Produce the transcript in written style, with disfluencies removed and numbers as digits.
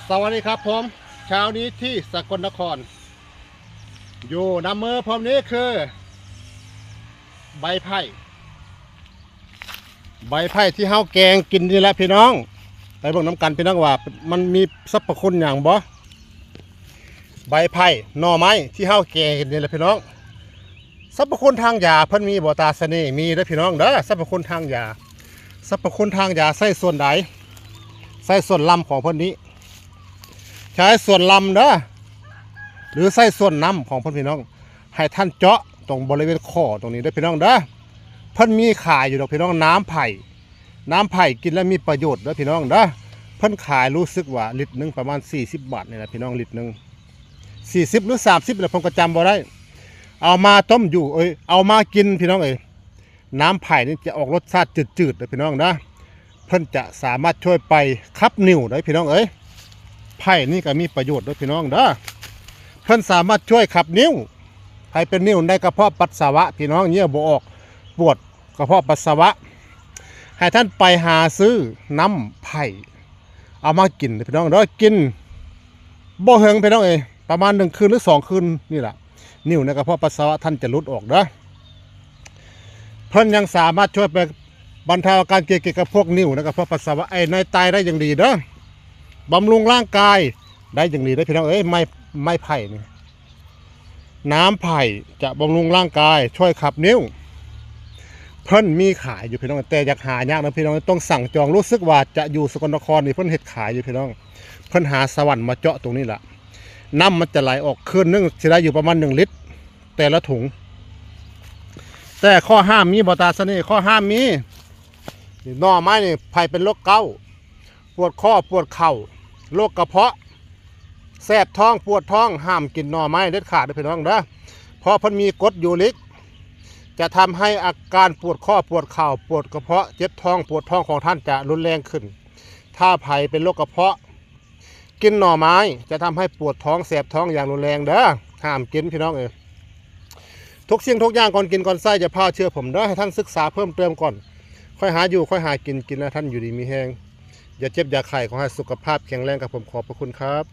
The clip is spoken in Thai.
สวัสดีครับผมเช้านี้ที่สกลนครอยู่นำมือผมนี้คือใบไผ่ที่เฮาแกงกินนี่แหละพี่น้องไปเบิ่งน้ำกันพี่น้องว่ามันมีสรรพคุณอย่างบ่ใบไผ่หน่อไม้ที่เฮาแกงกินนี่แหละพี่น้องสรรพคุณทางยาเพิ่นมีบ่ตาเสน่ห์มีเด้อพี่น้องเด้อสรรพคุณทางยาใส่ส่วนใดใส่ส่วนลำของเพิ่นนี้ใช้ส่วนลำเด้อหรือใส่ส่วนน้ำของเพื่อนพี่น้องให้ท่านเจาะตรงบริเวณคอตรงนี้ได้พี่น้องเด้อเพิ่นมีขายอยู่ดอกพี่น้องน้ำไผ่กินแล้วมีประโยชน์เด้อพี่น้องเด้อเพิ่นขายรู้สึกว่าลิตรนึงประมาณ40 บาทนี่แหละพี่น้องลิตรนึง40หรือ30แล้วผมก็จำบ่ได้เอามาต้มอยู่เอามากินพี่น้องน้ำไผ่นี่จะออกรสชาติจืดๆเด้อพี่น้องเด้อเพิ่นจะสามารถช่วยไปขับนิ่วได้พี่น้องไผ่นี่ก็มีประโยชน์ด้วยพี่น้องเด้อเพิ่นสามารถช่วยขับนิ้วให้เป็นนิ้วในกระเพาะปัสสาวะพี่น้องเยี่ยวบ่ออกปวดกระเพาะปัสสาวะให้ท่านไปหาซื้อน้ำไผ่เอามากินพี่น้องเด้อกินบ่เฮิงพี่น้องประมาณ1 คืนหรือ2 คืนนี่แหละนิ้วในกระเพาะปัสสาวะท่านจะหลุดออกเด้อเพิ่นยังสามารถช่วยไปบรรเทาอาการเกี่ยวกับพวกนิ้วในกระเพาะปัสสาวะในไตได้อย่างดีเด้อบำรุงร่างกายได้อย่างดีได้พี่น้องไม่ไผ่นี่น้ำไผ่จะบำรุงร่างกายช่วยขับนิ้วเพิ่นมีขายอยู่พี่น้องแต่อยากหายากนะพี่น้องต้องสั่งจองรู้สึกว่าจะอยู่สกลนครนี่เพิ่นเฮ็ดขายอยู่พี่น้องเพิ่นหาสวรรค์มาเจาะตรงนี้ล่ะน้ำมันจะไหลออกคืนนึงสิได้อยู่ประมาณ1 ลิตรแต่ละถุงแต่ข้อห้ามมีบ่ตาเสน่ห์ข้อห้ามมีหน่อไม้นี่ไผ่เป็นโรคเกาต์ปวดข้อปวดเข่าโรคกระเพาะแสบท้องปวดท้องห้ามกินหน่อไม้เด็ดขาดเลยพี่น้องเด้อเพราะมันมีกรดยูริกจะทำให้อาการปวดข้อปวดเข่าปวดกระเพาะเจ็บท้องปวดท้องของท่านจะรุนแรงขึ้นถ้าไผ่เป็นโรคกระเพาะกินหน่อไม้จะทำให้ปวดท้องแสบท้องอย่างรุนแรงเด้อห้ามกินพี่น้องทุกสิ่งทุกอย่างก่อนกินก่อนใส่จะพาเชื่อผมเด้อให้ท่านศึกษาเพิ่มเติมก่อนค่อยหาอยู่ค่อยหากินแล้วท่านอยู่ดีมีแห้งอย่าเจ็บอย่าไข้ขอให้สุขภาพแข็งแรงกับผมขอบพระคุณครับ